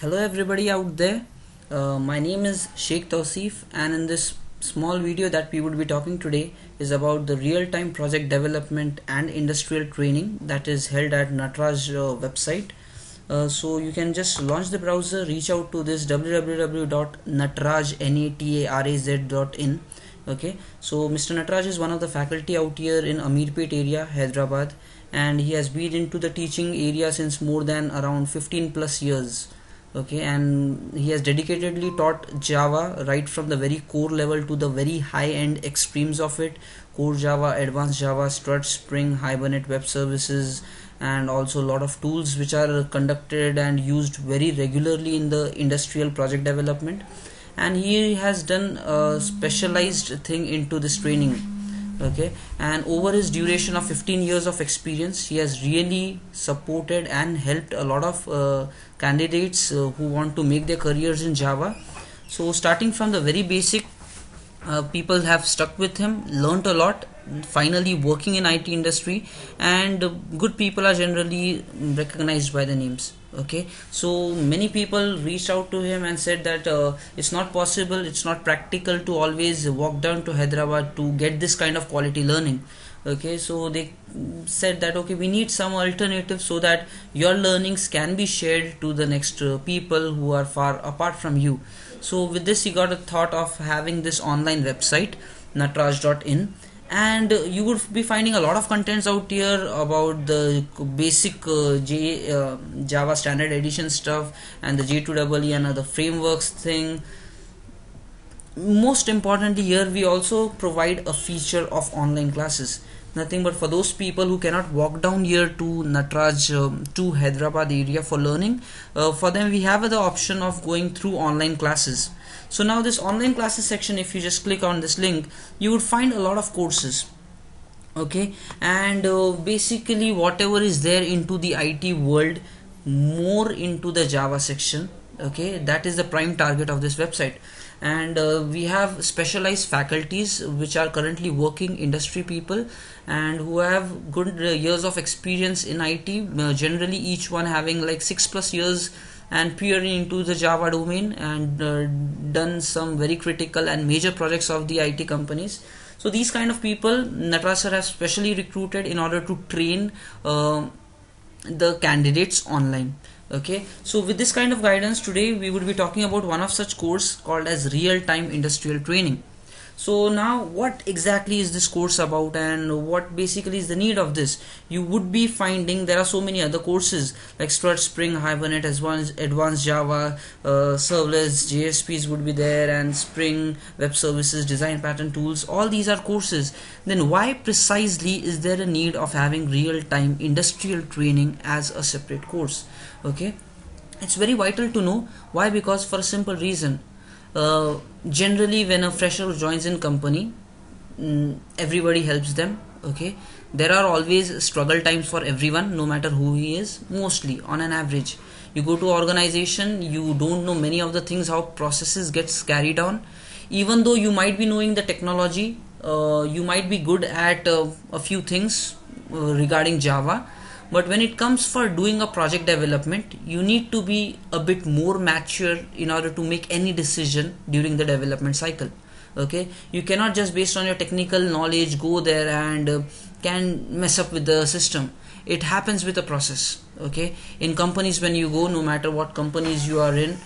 Hello everybody out there. My name is Sheikh Tausif, and in this small video that we would be talking today is about the real-time project development and industrial training that is held at Nataraz website. So you can just launch the browser, reach out to this www.nataraz.in. Okay, so Mr. Nataraz is one of the faculty out here in Amirpet area, Hyderabad, and he has been into the teaching area since more than around 15 plus years. Okay, and he has dedicatedly taught Java right from the very core level to the very high end extremes of it: core Java, advanced Java, Strut, Spring, Hibernate, web services, and also a lot of tools which are conducted and used very regularly in the industrial project development. And he has done a specialized thing into this training. Okay, and over his duration of 15 years of experience, he has really supported and helped a lot of candidates who want to make their careers in Java. So starting from the very basic, people have stuck with him, learnt a lot, finally working in IT industry, and good people are generally recognized by the names. Okay, so many people reached out to him and said that it's not possible, it's not practical to always walk down to Hyderabad to get this kind of quality learning. Okay, so they said that okay, we need some alternative so that your learnings can be shared to the next people who are far apart from you. So with this, he got a thought of having this online website, nataraz.in, and you would be finding a lot of contents out here about the basic Java standard edition stuff and the J2EE and other frameworks thing. Most importantly, here we also provide a feature of online classes. Nothing but for those people who cannot walk down here to Nataraz to Hyderabad area for learning, for them we have the option of going through online classes. So now this online classes section, if you just click on this link, you would find a lot of courses. Okay, and basically whatever is there into the IT world, more into the Java section. Okay, that is the prime target of this website. And we have specialized faculties which are currently working industry people and who have good years of experience in IT, generally each one having like 6+ years and peering into the Java domain and done some very critical and major projects of the IT companies. So these kind of people Nataraz sir has specially recruited in order to train the candidates online. Okay, so with this kind of guidance, today we would be talking about one of such course called as real-time industrial training. So now what exactly is this course about and what basically is the need of this? You would be finding there are so many other courses like Strut, Spring, Hibernate, advanced Java, serverless, JSPs would be there, and Spring, web services, design pattern tools. All these are courses. Then why precisely is there a need of having real-time industrial training as a separate course? Okay, it's very vital to know why, because for a simple reason. Generally when a fresher joins in company, everybody helps them. Okay, there are always struggle times for everyone, no matter who he is. Mostly on an average, you go to organization, you don't know many of the things, how processes gets carried on. Even though you might be knowing the technology, you might be good at a few things regarding Java, but when it comes for doing a project development, you need to be a bit more mature in order to make any decision during the development cycle. Okay, you cannot just based on your technical knowledge go there and can mess up with the system. It happens with a process. Okay, in companies, when you go, no matter what companies you are in,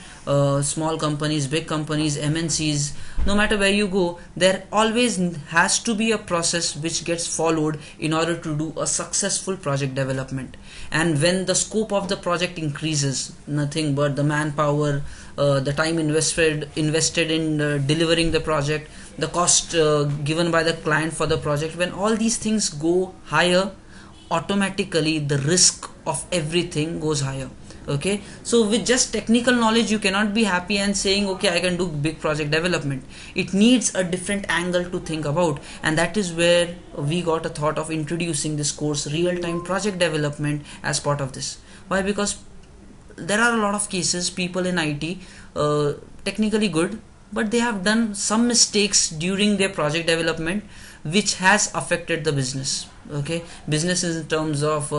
small companies, big companies, MNCs, no matter where you go, there always has to be a process which gets followed in order to do a successful project development. And when the scope of the project increases, nothing but the manpower, the time invested in delivering the project, the cost given by the client for the project, when all these things go higher, automatically the risk of everything goes higher. Okay, so with just technical knowledge you cannot be happy and saying okay, I can do big project development. It needs a different angle to think about, and that is where we got a thought of introducing this course, real-time project development, as part of this. Why? Because there are a lot of cases, people in IT technically good, but they have done some mistakes during their project development which has affected the business. Okay, business in terms of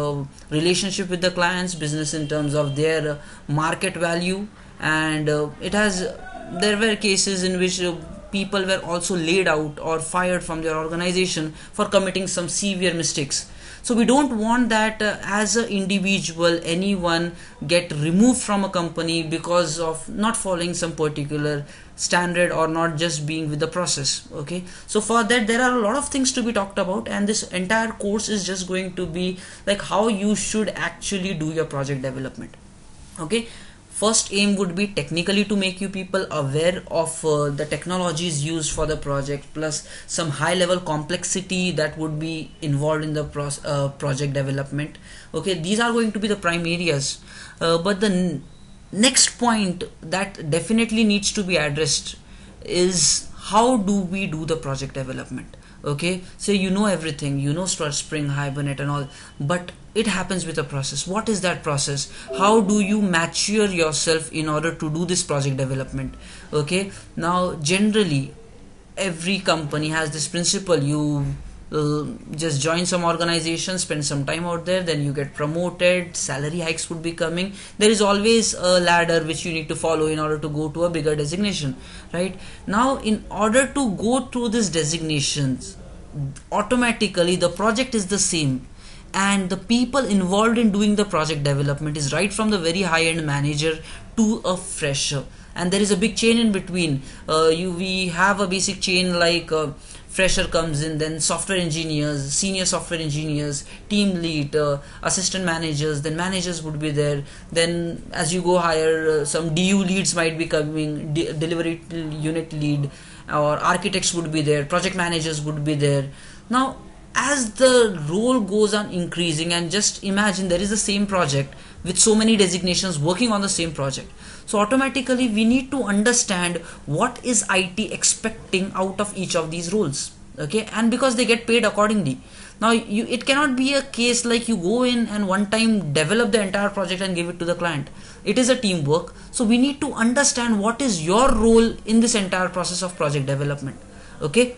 relationship with the clients, business in terms of their market value, and there were cases in which people were also laid out or fired from their organization for committing some severe mistakes. So we don't want that as an individual anyone get removed from a company because of not following some particular standard or not just being with the process. Okay, so for that there are a lot of things to be talked about, and this entire course is just going to be like how you should actually do your project development. Okay, first aim would be technically to make you people aware of the technologies used for the project, plus some high level complexity that would be involved in the project development. Okay, these are going to be the prime areas, but the next point that definitely needs to be addressed is how do we do the project development. Okay, so you know everything, you know Spring, Hibernate and all, but it happens with a process. What is that process? How do you mature yourself in order to do this project development? Okay, now generally every company has this principle. You just join some organization, spend some time out there, then you get promoted, salary hikes would be coming. There is always a ladder which you need to follow in order to go to a bigger designation, right? Now in order to go through these designations, automatically the project is the same, and the people involved in doing the project development is right from the very high-end manager to a fresher, and there is a big chain in between. We have a basic chain like fresher comes in, then software engineers, senior software engineers, team lead, assistant managers, then managers would be there. Then as you go higher, some DU leads might be coming, delivery unit lead, or architects would be there, project managers would be there. Now as the role goes on increasing, and just imagine there is the same project with so many designations working on the same project, so automatically we need to understand what is IT expecting out of each of these roles. Okay, and because they get paid accordingly. Now it cannot be a case like you go in and one time develop the entire project and give it to the client. It is a teamwork, so we need to understand what is your role in this entire process of project development. Okay,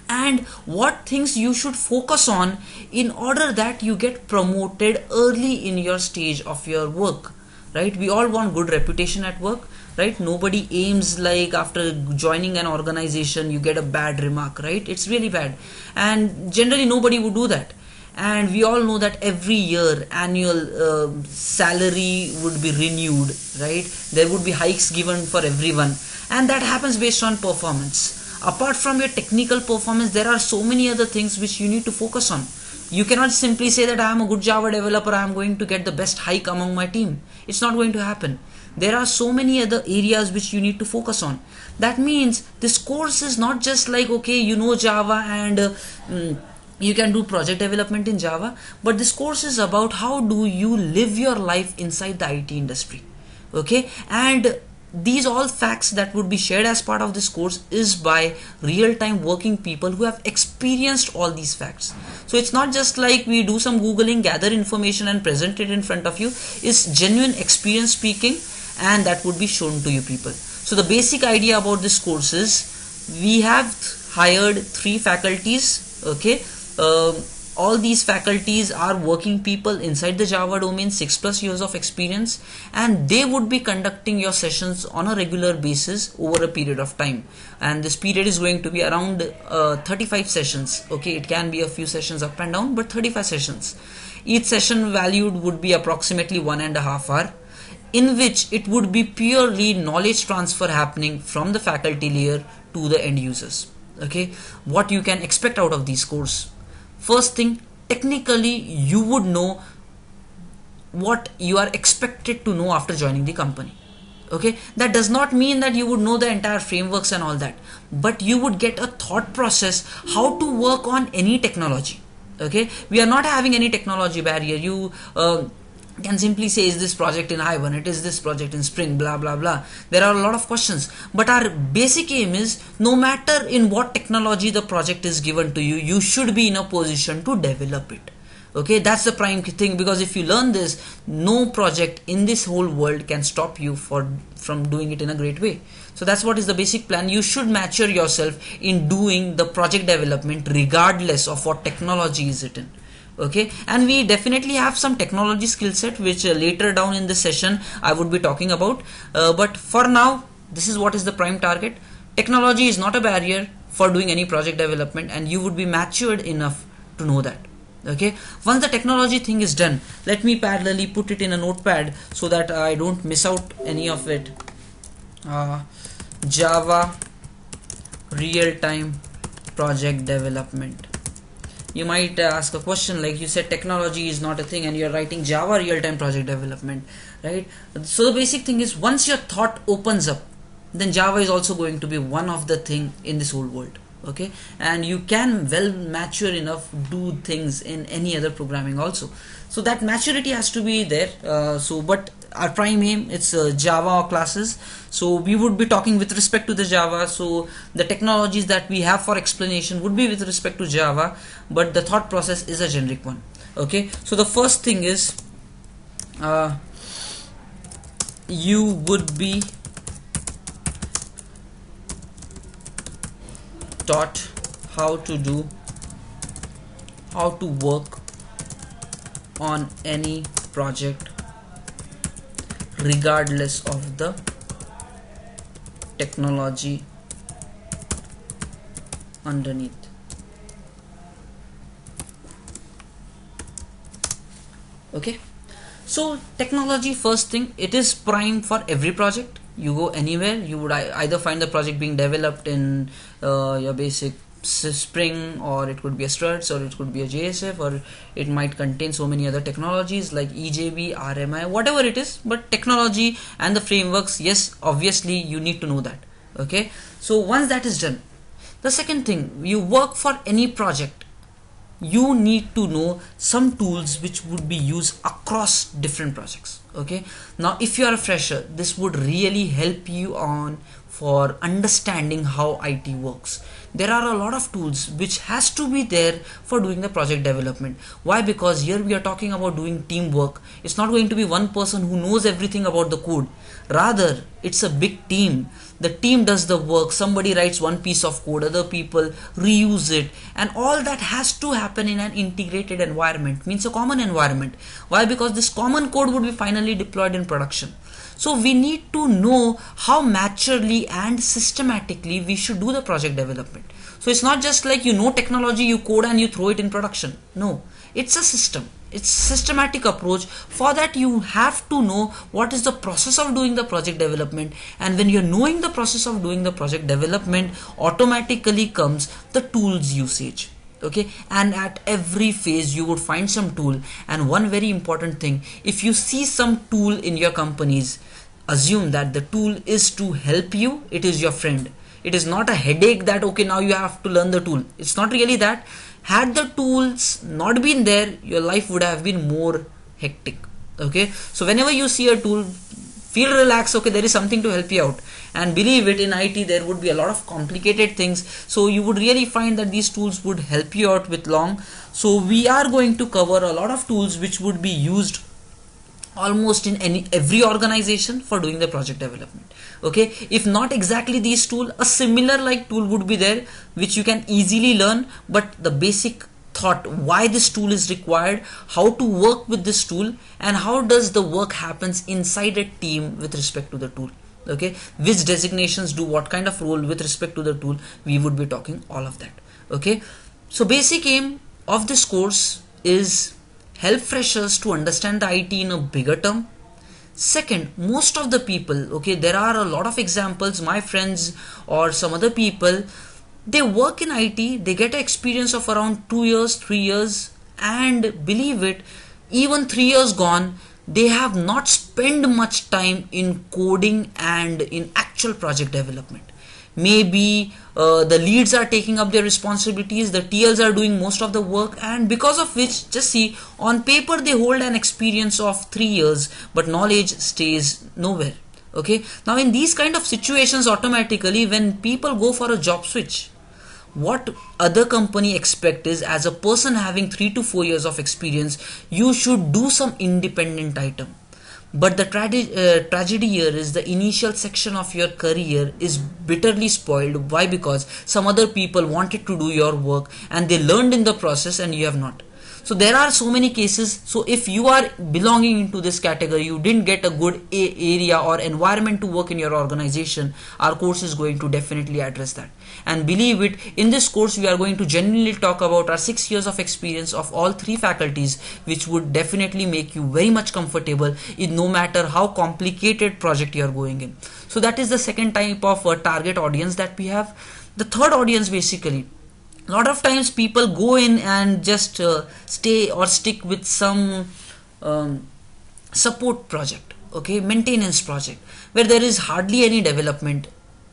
and what things you should focus on in order that you get promoted early in your stage of your work, right? We all want good reputation at work, right? Nobody aims like after joining an organization you get a bad remark, right? It's really bad, and generally nobody would do that. And we all know that every year annual salary would be renewed, right? There would be hikes given for everyone, and that happens based on performance. Apart from your technical performance, there are so many other things which you need to focus on. You cannot simply say that I am a good Java developer, I am going to get the best hike among my team. It's not going to happen. There are so many other areas which you need to focus on. That means this course is not just like, okay, you know Java and you can do project development in Java, but this course is about how do you live your life inside the IT industry. Okay, and these all facts that would be shared as part of this course is by real-time working people who have experienced all these facts. So it's not just like we do some googling, gather information and present it in front of you. It's genuine experience speaking, and that would be shown to you people. So the basic idea about this course is we have hired 3 faculties. Okay, all these faculties are working people inside the Java domain, 6+ years of experience, and they would be conducting your sessions on a regular basis over a period of time. And this period is going to be around 35 sessions. Okay, it can be a few sessions up and down, but 35 sessions. Each session valued would be approximately 1.5 hours, in which it would be purely knowledge transfer happening from the faculty layer to the end users. Okay, what you can expect out of this course. First thing, technically you would know what you are expected to know after joining the company. Okay, that does not mean that you would know the entire frameworks and all that, but you would get a thought process how to work on any technology. Okay, we are not having any technology barrier. You can simply say, is this project in Hibernate, is this project in Spring, blah blah blah. There are a lot of questions, but our basic aim is no matter in what technology the project is given to you, you should be in a position to develop it. Okay, that's the prime thing, because if you learn this, no project in this whole world can stop you from doing it in a great way. So that's what is the basic plan. You should mature yourself in doing the project development regardless of what technology is it in. Okay, and we definitely have some technology skill set which later down in this session I would be talking about, but for now this is what is the prime target. Technology is not a barrier for doing any project development, and you would be matured enough to know that. Okay, once the technology thing is done, let me parallelly put it in a notepad so that I don't miss out any of it. Java real-time project development. You might ask a question like, you said technology is not a thing and you're writing Java real-time project development, right? So the basic thing is, once your thought opens up, then Java is also going to be one of the thing in this whole world. Okay, and you can well mature enough do things in any other programming also. So that maturity has to be there. But our prime aim, it's Java classes. So we would be talking with respect to the Java. So the technologies that we have for explanation would be with respect to Java, but the thought process is a generic one. Okay, so the first thing is you would be taught how to work on any project regardless of the technology underneath. Okay, so technology, first thing, it is prime for every project. You go anywhere, you would either find the project being developed in your basic Spring, or it could be a Struts, or it could be a JSF, or it might contain so many other technologies like EJB, RMI, whatever it is. But technology and the frameworks, yes, obviously you need to know that. Okay, so once that is done, the second thing, you work for any project, you need to know some tools which would be used across different projects. Okay, now if you are a fresher, this would really help you on for understanding how IT works. There are a lot of tools which has to be there for doing the project development. Why? Because here we are talking about doing teamwork. It's not going to be one person who knows everything about the code. Rather, it's a big team. The team does the work. Somebody writes one piece of code, other people reuse it, and all that has to happen in an integrated environment, means a common environment. Why? Because this common code would be finally deployed in production. So we need to know how maturely and systematically we should do the project development. So it's not just like you know technology, you code and you throw it in production. No, it's a system. It's a systematic approach. For that you have to know what is the process of doing the project development, and when you're knowing the process of doing the project development, automatically comes the tools usage. Okay, and at every phase you would find some tool. And one very important thing, if you see some tool in your companies, assume that the tool is to help you, it is your friend. It is not a headache that okay, now you have to learn the tool. It's not really that. Had the tools not been there, your life would have been more hectic. Okay, so whenever you see a tool, feel relaxed. Okay, there is something to help you out. And believe it, in IT there would be a lot of complicated things, so you would really find that these tools would help you out with long. So we are going to cover a lot of tools which would be used almost in every organization for doing the project development. Okay, if not exactly these tools, a similar like tool would be there which you can easily learn, but the basic thought, why this tool is required, how to work with this tool, and how does the work happens inside a team with respect to the tool. Okay, which designations do what kind of role with respect to the tool, we would be talking all of that. Okay, so basic aim of this course is help freshers to understand the IT in a bigger term. Second, most of the people, okay, there are a lot of examples, my friends or some other people, they work in IT, they get an experience of around 2 years, 3 years, and believe it, even 3 years gone, they have not spent much time in coding and in actual project development. Maybe the leads are taking up their responsibilities, the TLs are doing most of the work, and because of which, just see, on paper they hold an experience of 3 years, but knowledge stays nowhere. Okay, now in these kind of situations, automatically when people go for a job switch, what other company expect is, as a person having 3 to 4 years of experience, you should do some independent item. But the tragedy here is the initial section of your career is bitterly spoiled. Why? Because some other people wanted to do your work and they learned in the process and you have not. So there are so many cases. So if you are belonging into this category, you didn't get a good area or environment to work in your organization, our course is going to definitely address that. And believe it, in this course we are going to genuinely talk about our 6 years of experience of all 3 faculties, which would definitely make you very much comfortable in no matter how complicated project you are going in. So that is the second type of target audience that we have. The third audience, basically, a lot of times people go in and just stay or stick with some support project, okay, maintenance project, where there is hardly any development.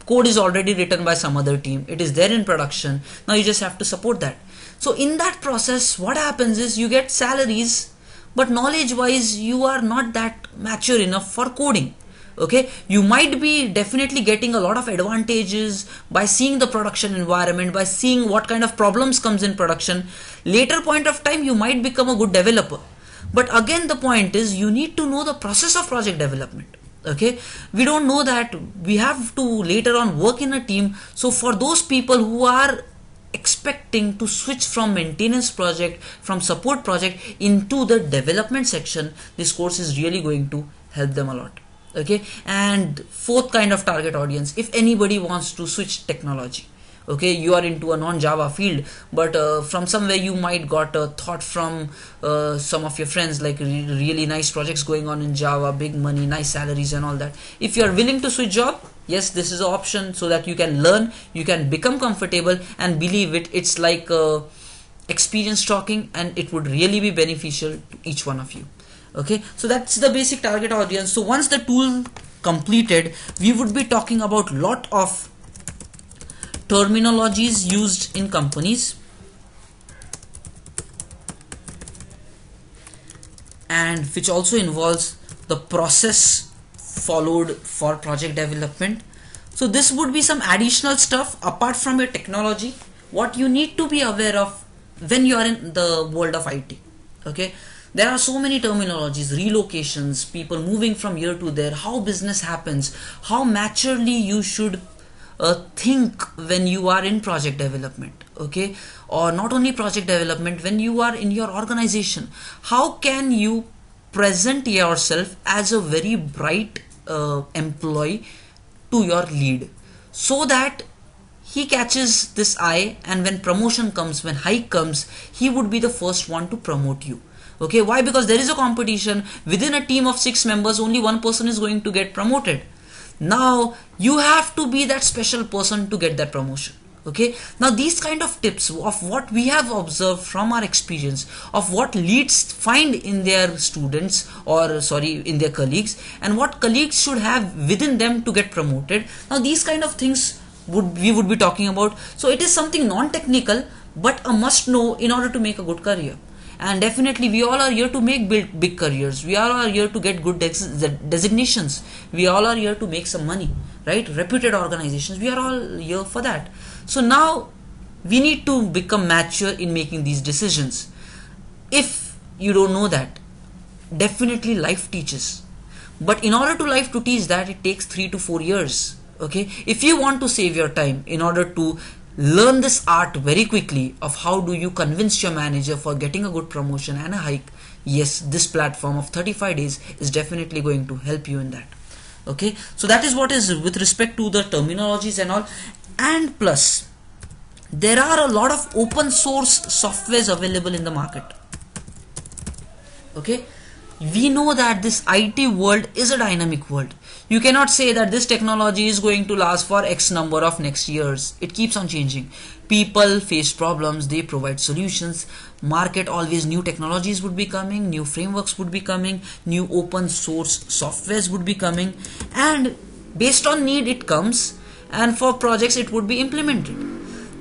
Code is already written by some other team, it is there in production, now you just have to support that. So in that process, what happens is you get salaries, but knowledge wise you are not that mature enough for coding. Okay, you might be definitely getting a lot of advantages by seeing the production environment, by seeing what kind of problems comes in production. Later point of time you might become a good developer, but again the point is you need to know the process of project development. Okay, we don't know that, we have to later on work in a team. So for those people who are expecting to switch from maintenance project, from support project into the development section, this course is really going to help them a lot. Okay, and fourth kind of target audience, if anybody wants to switch technology. Okay, you are into a non-Java field, but from somewhere you might got a thought from some of your friends, like really nice projects going on in Java, big money, nice salaries and all that. If you are willing to switch job, yes, this is an option, so that you can learn, you can become comfortable, and believe it, it's like experience talking, and it would really be beneficial to each one of you. Okay, so that's the basic target audience. So once the tool completed, we would be talking about lot of terminologies used in companies, and which also involves the process followed for project development. So this would be some additional stuff apart from your technology, what you need to be aware of when you are in the world of IT. Okay, there are so many terminologies, relocations, people moving from here to there, how business happens, how maturely you should think when you are in project development. Okay, or not only project development, when you are in your organization, how can you present yourself as a very bright employee to your lead, so that he catches this eye, and when promotion comes, when hike comes, he would be the first one to promote you. Okay, why? Because there is a competition within a team of 6 members, only one person is going to get promoted. Now you have to be that special person to get that promotion. Okay, now these kind of tips of what we have observed from our experience, of what leads find in their students, or sorry, in their colleagues, and what colleagues should have within them to get promoted. Now these kind of things we would be talking about. So it is something non-technical, but a must know in order to make a good career. And definitely we all are here to make big careers, we all are here to get good designations, we all are here to make some money, right? Reputed organizations, we are all here for that. So now we need to become mature in making these decisions. If you don't know that, definitely life teaches, but in order to life to teach that, it takes 3 to 4 years. Okay, if you want to save your time in order to learn this art very quickly of how do you convince your manager for getting a good promotion and a hike, yes, this platform of 35 days is definitely going to help you in that. Okay, so that is what is with respect to the terminologies and all. And plus, there are a lot of open source softwares available in the market. Okay, we know that this IT world is a dynamic world. You cannot say that this technology is going to last for X number of next years. It keeps on changing. People face problems, they provide solutions. Market, always new technologies would be coming, new frameworks would be coming, new open source softwares would be coming, and based on need it comes, and for projects it would be implemented.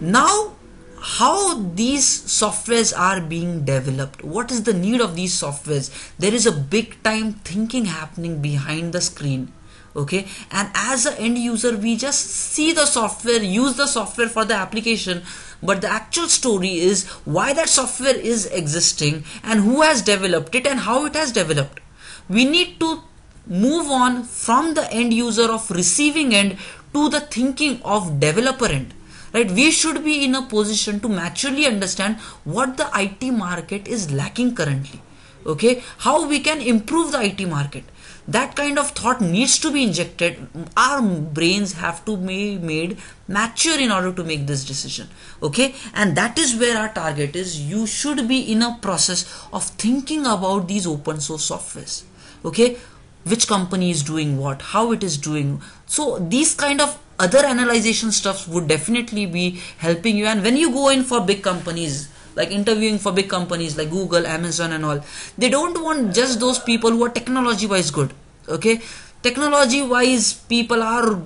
Now, how these softwares are being developed, what is the need of these softwares? There is a big time thinking happening behind the screen. Okay, and as an end user we just see the software, use the software for the application, but the actual story is why that software is existing and who has developed it and how it has developed. We need to move on from the end user of receiving end to the thinking of developer end, right? We should be in a position to maturely understand what the IT market is lacking currently. Okay, how we can improve the IT market. That kind of thought needs to be injected. Our brains have to be made mature in order to make this decision. Okay, and that is where our target is. You should be in a process of thinking about these open source softwares. Okay, which company is doing what, how it is doing. So these kind of other analyzation stuff would definitely be helping you. And when you go in for big companies, like interviewing for big companies like Google, Amazon and all, they don't want just those people who are technology wise good. Okay, technology wise people are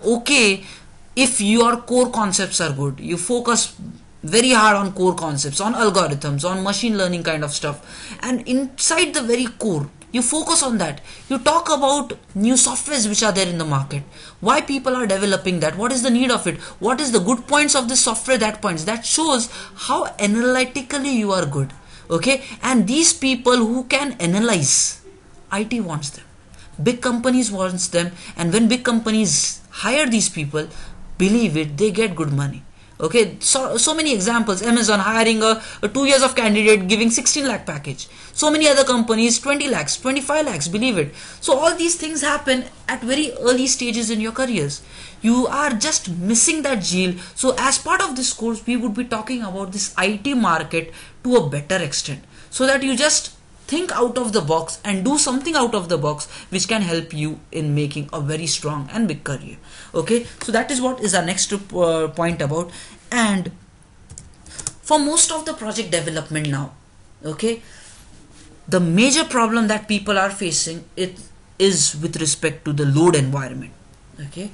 okay if your core concepts are good. You focus very hard on core concepts, on algorithms, on machine learning kind of stuff, and inside the very core you focus on that. You talk about new softwares which are there in the market, why people are developing that, what is the need of it, what is the good points of this software, that shows how analytically you are good. Okay, and these people who can analyze, IT wants them, big companies wants them, and when big companies hire these people, believe it, they get good money. Okay, so many examples. Amazon hiring a 2 years of candidate, giving 16 lakh package. So many other companies 20 lakhs, 25 lakhs, believe it. So all these things happen at very early stages in your careers. You are just missing that deal. So as part of this course, we would be talking about this IT market to a better extent, so that you just think out of the box and do something out of the box which can help you in making a very strong and big career. Okay, so that is what is our next point about. And for most of the project development now, okay, the major problem that people are facing, it is with respect to the load environment. Okay,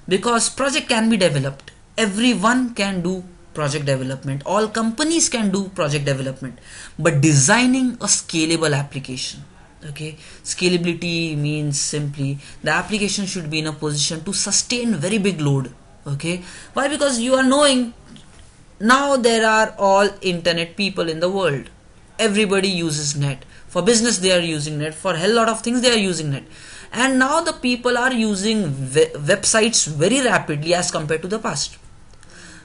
because project can be developed, everyone can do project development, all companies can do project development, but designing a scalable application. Okay, scalability means simply the application should be in a position to sustain very big load. Okay, why? Because you are knowing now there are all internet people in the world, everybody uses net. For business they are using net, for hell lot of things they are using net, and now the people are using websites very rapidly as compared to the past.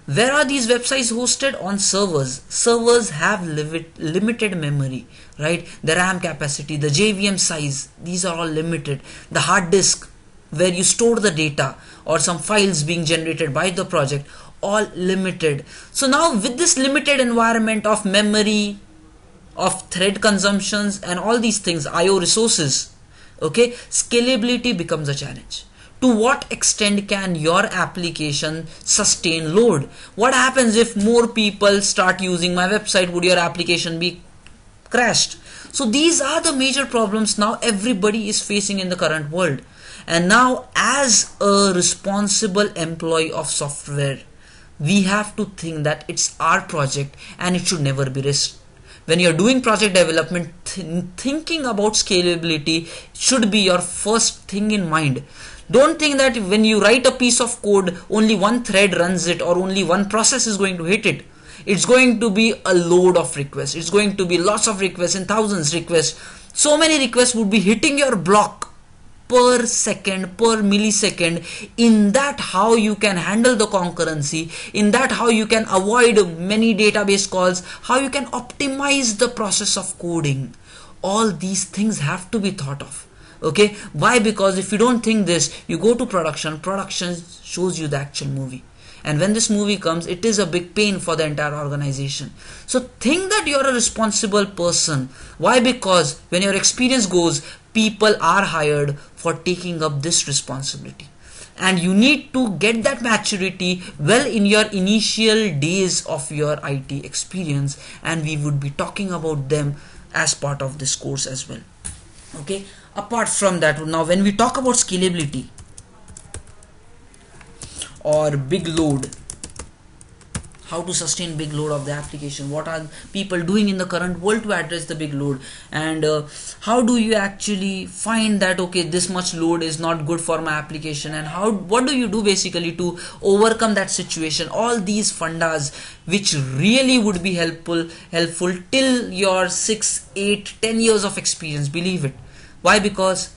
Where are these websites hosted? On servers. Servers have limited memory, right? The RAM capacity, the JVM size, these are all limited. The hard disk where you store the data or some files being generated by the project, all limited. So now with this limited environment of memory, of thread consumptions and all these things, IO resources, okay, scalability becomes a challenge. To what extent can your application sustain load? What happens if more people start using my website? Would your application be crashed? So these are the major problems now everybody is facing in the current world. And now as a responsible employee of software, we have to think that it's our project and it should never be risked. When you're doing project development, thinking about scalability should be your first thing in mind. Don't think that when you write a piece of code, only one thread runs it or only one process is going to hit it. It's going to be a load of requests. It's going to be lots of requests and thousands requests. So many requests would be hitting your block per second, per millisecond. In that, how you can handle the concurrency, in that how you can avoid many database calls, how you can optimize the process of coding. All these things have to be thought of. Okay, why? Because if you don't think this, you go to production shows you the actual movie, and when this movie comes, it is a big pain for the entire organization. So think that you're a responsible person. Why? Because when your experience goes, people are hired for taking up this responsibility, and you need to get that maturity well in your initial days of your IT experience, and we would be talking about them as part of this course as well. Okay, apart from that, now when we talk about scalability or big load, how to sustain big load of the application, what are people doing in the current world to address the big load, and how do you actually find that okay, this much load is not good for my application, and what do you do basically to overcome that situation. All these fundas which really would be helpful till your 6, 8, 10 years of experience, believe it. Why? Because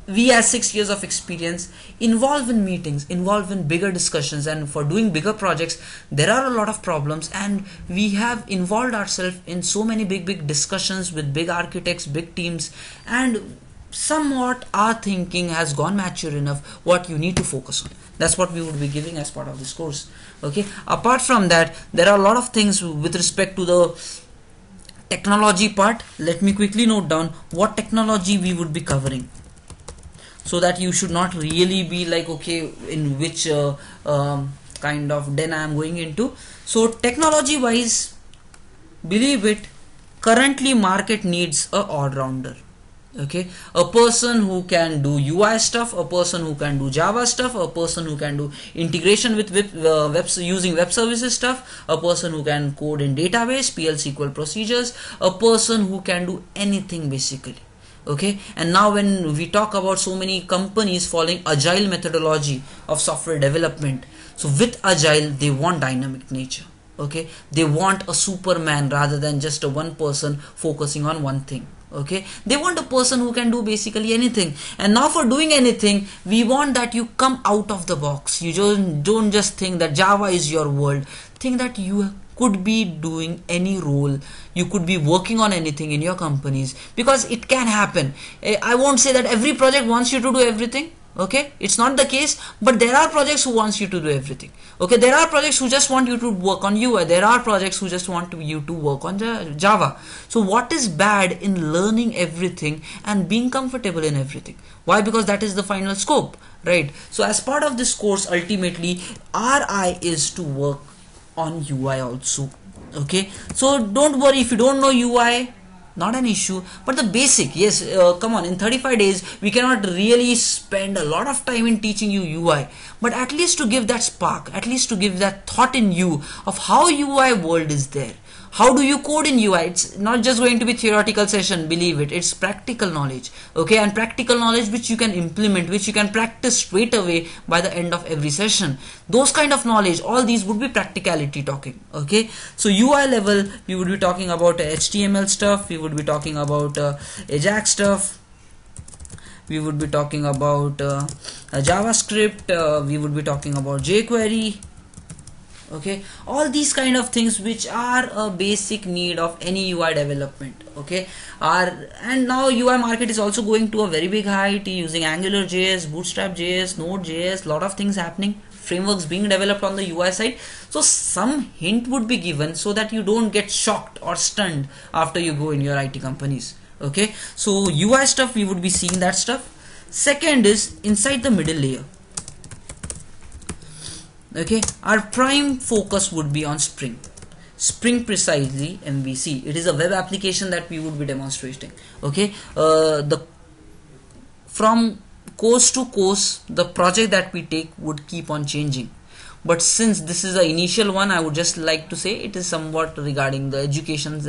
we as 6 years of experience involved in meetings, involved in bigger discussions, and for doing bigger projects there are a lot of problems, and we have involved ourselves in so many big discussions with big architects, big teams, and somewhat our thinking has gone mature enough what you need to focus on. That's what we would be giving as part of this course. Okay, apart from that, there are a lot of things with respect to the technology part. Let me quickly note down what technology we would be covering, so that you should not really be like, okay, in which kind of den I am going into. So technology wise, believe it, currently market needs a all-rounder. Okay, a person who can do UI stuff, a person who can do Java stuff, a person who can do integration with using web services stuff, a person who can code in database, PL SQL procedures, a person who can do anything basically. Okay, and now when we talk about so many companies following agile methodology of software development, so with agile they want dynamic nature. Okay, they want a superman rather than just a one person focusing on one thing. Okay, they want a person who can do basically anything, and now for doing anything we want that you come out of the box. You don't just think that Java is your world. Think that you could be doing any role, you could be working on anything in your companies, because it can happen. I won't say that every project wants you to do everything. Okay, it's not the case, but there are projects who wants you to do everything. Okay, there are projects who just want you to work on UI, there are projects who just want you to work on Java. So what is bad in learning everything and being comfortable in everything? Why? Because that is the final scope, right? So as part of this course, ultimately our eye is to work on UI also. Okay, so don't worry if you don't know UI, not an issue, but the basic, yes, come on, in 35 days we cannot really spend a lot of time in teaching you UI, but at least to give that spark, at least to give that thought in you of how UI world is there. How do you code in UI? It's not just going to be theoretical session, believe it, it's practical knowledge. Okay, and practical knowledge which you can implement, which you can practice straight away by the end of every session. Those kind of knowledge, all these would be practicality talking. Okay, so UI level we would be talking about HTML stuff, we would be talking about Ajax stuff, we would be talking about JavaScript, we would be talking about jQuery. Okay, all these kind of things which are a basic need of any UI development. Okay, and now UI market is also going to a very big height, using Angular JS, Bootstrap JS, Node JS, lot of things happening, frameworks being developed on the UI side. So some hint would be given so that you don't get shocked or stunned after you go in your IT companies. Okay, so UI stuff we would be seeing that stuff. Second is inside the middle layer. Okay, our prime focus would be on Spring, precisely MVC. It is a web application that we would be demonstrating. Okay, from course to course the project that we take would keep on changing, but since this is the initial one, I would just like to say it is somewhat regarding the education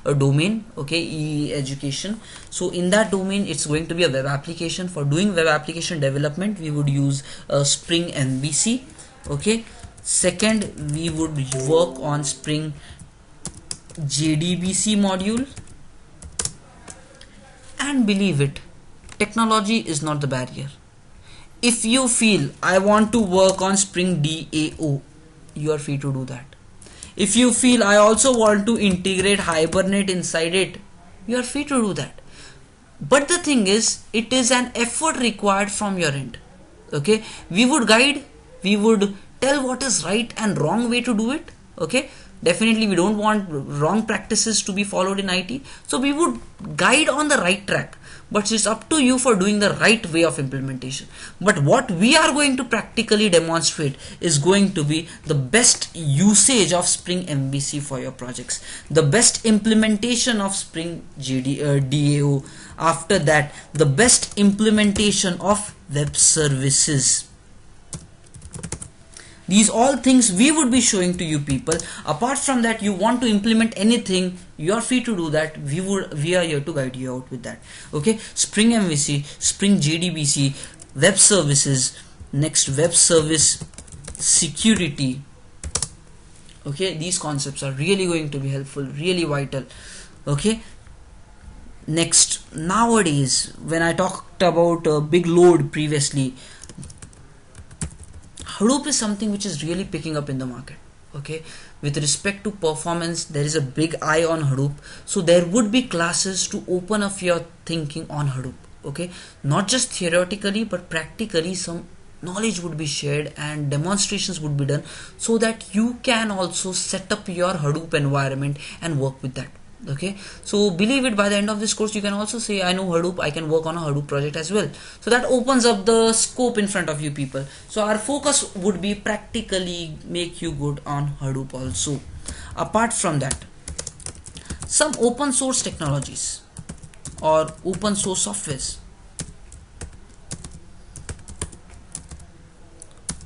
domain. Okay, e-education. So in that domain it's going to be a web application. For doing web application development we would use Spring MVC. Okay, second we would work on Spring JDBC module, and believe it, technology is not the barrier. If you feel I want to work on Spring DAO, you are free to do that. If you feel I also want to integrate Hibernate inside it, you are free to do that. But the thing is, it is an effort required from your end. Okay, we would guide, we would tell what is right and wrong way to do it. Okay, definitely we don't want wrong practices to be followed in IT, so we would guide on the right track, but it's up to you for doing the right way of implementation. But what we are going to practically demonstrate is going to be the best usage of Spring MVC for your projects, the best implementation of Spring DAO, after that the best implementation of web services, These all things we would be showing to you people. Apart from that, you want to implement anything, you are free to do that. We are here to guide you out with that. Okay, Spring MVC, Spring JDBC, web services, next web service security. Okay, these concepts are really going to be helpful, really vital. Okay, next, nowadays when I talked about big load previously, Hadoop is something which is really picking up in the market. Okay, with respect to performance, there is a big eye on Hadoop, so there would be classes to open up your thinking on Hadoop. Okay, not just theoretically but practically, some knowledge would be shared and demonstrations would be done, so that you can also set up your Hadoop environment and work with that. Okay, so believe it, by the end of this course you can also say, I know Hadoop, I can work on a Hadoop project as well. So that opens up the scope in front of you people. So our focus would be practically make you good on Hadoop also. Apart from that, some open source technologies or open source softwares.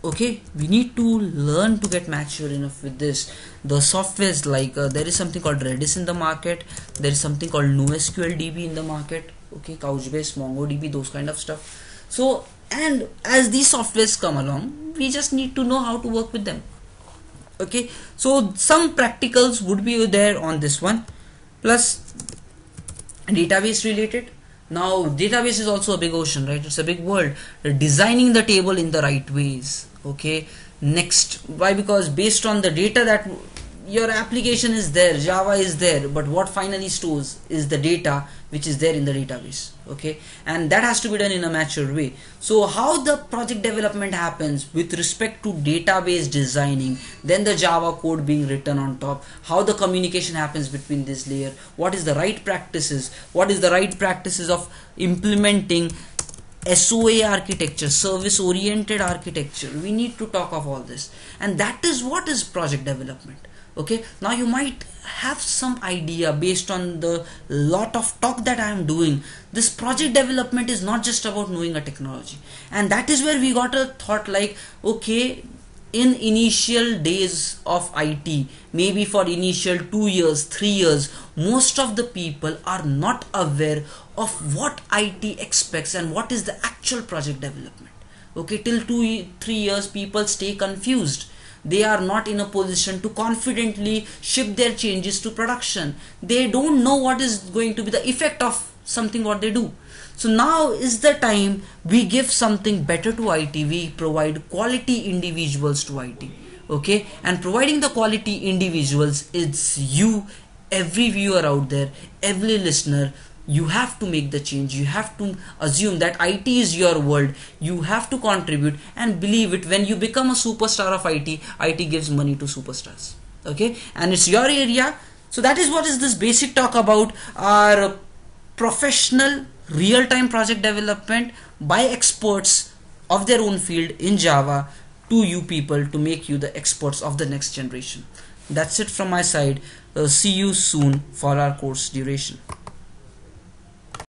Okay, we need to learn to get mature enough with this. The softwares like there is something called Redis in the market, there is something called NoSQL DB in the market. Okay, Couchbase, MongoDB, those kind of stuff. So, and as these softwares come along, we just need to know how to work with them. Okay, so some practicals would be there on this one, plus database related. Now database is also a big ocean, right? It's a big world. Designing the table in the right ways. Okay, next, why? Because based on the data that your application is there, Java is there, but what finally stores is the data which is there in the database. Okay, and that has to be done in a mature way. So how the project development happens with respect to database designing, then the Java code being written on top, how the communication happens between this layer, what is the right practices, what is the right practices of implementing SOA architecture, service oriented architecture. We need to talk of all this, and that is what is project development. Okay, now you might have some idea based on the lot of talk that I am doing. This project development is not just about knowing a technology, and that is where we got a thought like, okay, in initial days of IT, maybe for initial 2 years, 3 years, most of the people are not aware of what IT expects and what is the actual project development. Okay, till 2-3 years people stay confused. They are not in a position to confidently ship their changes to production. They don't know what is going to be the effect of something what they do. So now is the time we give something better to IT. We provide quality individuals to IT. Okay, and providing the quality individuals, it's you, every viewer out there, every listener. You have to make the change. You have to assume that IT is your world. You have to contribute, and believe it, when you become a superstar of IT, IT gives money to superstars. Okay, and it's your area. So that is what is this basic talk about our professional real-time project development by experts of their own field in Java to you people, to make you the experts of the next generation. That's it from my side. See you soon for our course duration.